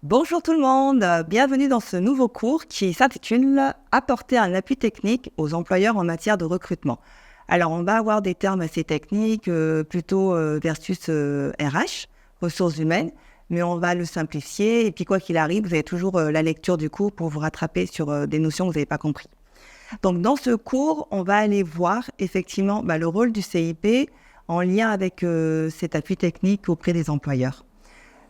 Bonjour tout le monde, bienvenue dans ce nouveau cours qui s'intitule « Apporter un appui technique aux employeurs en matière de recrutement ». Alors, on va avoir des termes assez techniques, plutôt versus RH, ressources humaines, mais on va le simplifier. Et puis, quoi qu'il arrive, vous avez toujours la lecture du cours pour vous rattraper sur des notions que vous n'avez pas compris. Donc, dans ce cours, on va aller voir effectivement le rôle du CIP en lien avec cet appui technique auprès des employeurs.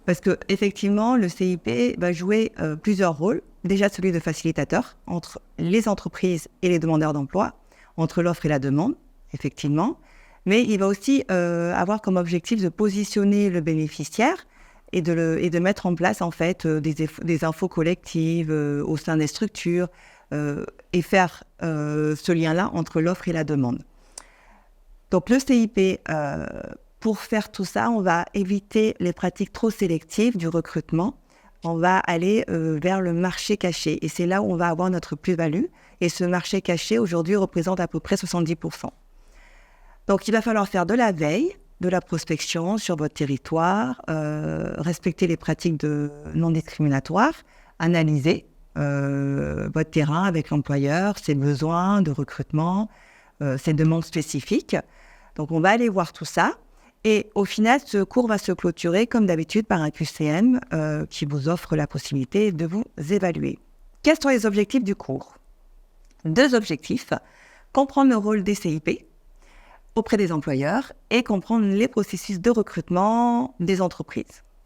Parce qu'effectivement, le CIP va jouer plusieurs rôles. Déjà celui de facilitateur entre les entreprises et les demandeurs d'emploi, entre l'offre et la demande, effectivement. Mais il va aussi avoir comme objectif de positionner le bénéficiaire et de mettre en place en fait des infos collectives au sein des structures et faire ce lien-là entre l'offre et la demande. Donc le CIP, pour faire tout ça, on va éviter les pratiques trop sélectives du recrutement. On va aller vers le marché caché. Et c'est là où on va avoir notre plus-value. Et ce marché caché, aujourd'hui, représente à peu près 70%. Donc, il va falloir faire de la veille, de la prospection sur votre territoire, respecter les pratiques non discriminatoires, analyser votre terrain avec l'employeur, ses besoins de recrutement, ses demandes spécifiques. Donc, on va aller voir tout ça. Et au final, ce cours va se clôturer, comme d'habitude, par un QCM qui vous offre la possibilité de vous évaluer. Quels sont les objectifs du cours ? 2 objectifs. Comprendre le rôle des CIP auprès des employeurs et comprendre les processus de recrutement des entreprises.